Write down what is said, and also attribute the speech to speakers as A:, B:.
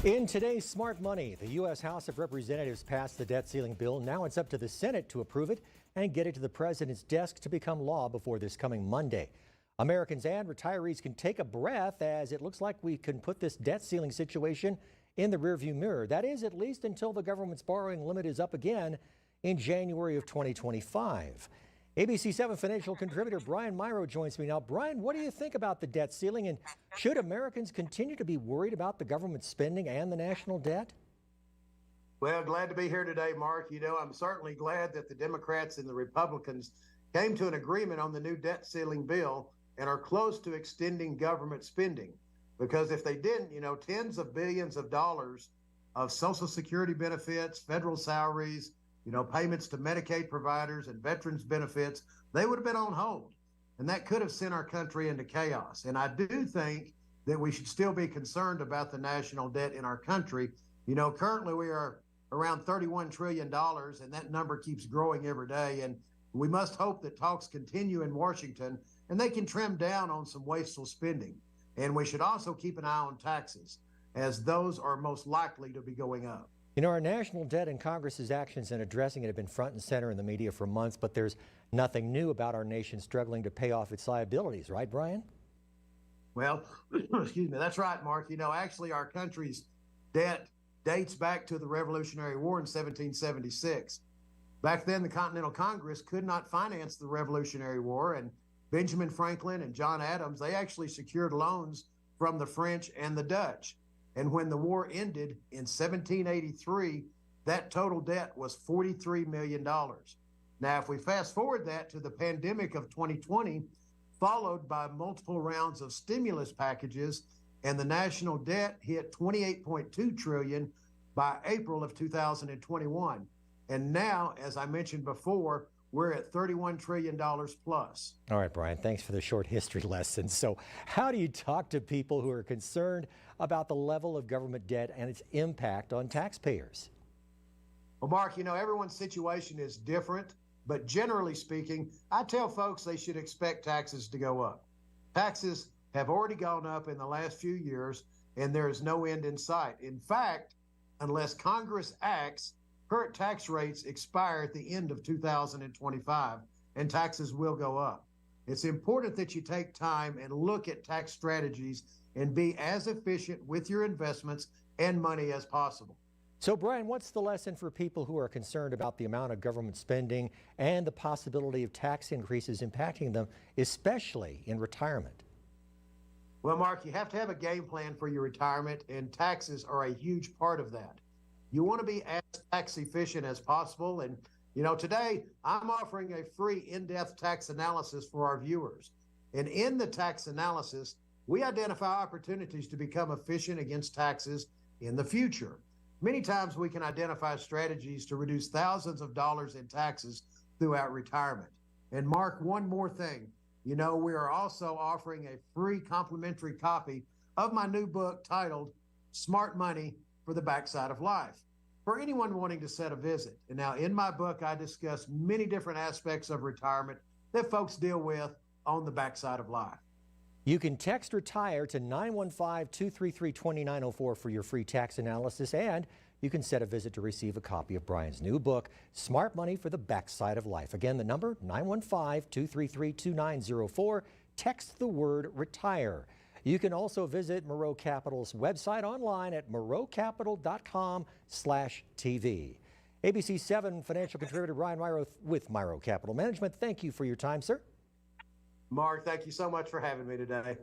A: In today's Smart Money, the U.S. House of Representatives passed the debt ceiling bill. Now it's up to the Senate to approve it and get it to the president's desk to become law before this coming Monday. Americans and retirees can take a breath as it looks like we can put this debt ceiling situation in the rearview mirror. That is, at least until the government's borrowing limit is up again in January of 2025. ABC 7 financial contributor Brian Mirau joins me now. Brian, what do you think about the debt ceiling, and should Americans continue to be worried about the government spending and the national debt?
B: Well, glad to be here today, Mark. You know, I'm certainly glad that the Democrats and the Republicans came to an agreement on the new debt ceiling bill and are close to extending government spending. Because if they didn't, you know, tens of billions of dollars of Social Security benefits, federal salaries, you know, payments to Medicaid providers and veterans benefits, they would have been on hold. And that could have sent our country into chaos. And I do think that we should still be concerned about the national debt in our country. You know, currently we are around $31 trillion, and that number keeps growing every day. And we must hope that talks continue in Washington and they can trim down on some wasteful spending. And we should also keep an eye on taxes, as those are most likely to be going up.
A: You know, our national debt and Congress's actions in addressing it have been front and center in the media for months, but there's nothing new about our nation struggling to pay off its liabilities, right, Brian?
B: Well, excuse me, that's right, Mark. You know, actually, our country's debt dates back to the Revolutionary War in 1776. Back then, the Continental Congress could not finance the Revolutionary War, and Benjamin Franklin and John Adams, they actually secured loans from the French and the Dutch. And when the war ended in 1783, that total debt was $43 million. Now, if we fast forward that to the pandemic of 2020, followed by multiple rounds of stimulus packages, and the national debt hit $28.2 trillion by April of 2021. And now, as I mentioned before, we're at $31 trillion plus.
A: All right, Brian, thanks for the short history lesson. So how do you talk to people who are concerned about the level of government debt and its impact on taxpayers?
B: Well, Mark, you know, everyone's situation is different, but generally speaking, I tell folks they should expect taxes to go up. Taxes have already gone up in the last few years, and there is no end in sight. In fact, unless Congress acts, current tax rates expire at the end of 2025, and taxes will go up. It's important that you take time and look at tax strategies and be as efficient with your investments and money as possible.
A: So, Brian, what's the lesson for people who are concerned about the amount of government spending and the possibility of tax increases impacting them, especially in retirement?
B: Well, Mark, you have to have a game plan for your retirement, and taxes are a huge part of that. You want to be as tax efficient as possible. And, you know, today I'm offering a free in-depth tax analysis for our viewers. And in the tax analysis, we identify opportunities to become efficient against taxes in the future. Many times we can identify strategies to reduce thousands of dollars in taxes throughout retirement. And Mark, one more thing. You know, we are also offering a free complimentary copy of my new book titled Smart Money for the Backside of Life, for anyone wanting to set a visit. And now in my book, I discuss many different aspects of retirement that folks deal with on the backside of life.
A: You can text RETIRE to 915-233-2904 for your free tax analysis, and you can set a visit to receive a copy of Brian's new book, Smart Money for the Backside of Life. Again, the number 915-233-2904. Text the word RETIRE. You can also visit Mirau Capital's website online at miraucapital.com/TV. ABC 7 financial contributor Brian Mirau with Mirau Capital Management. Thank you for your time, sir.
B: Mark, thank you so much for having me today.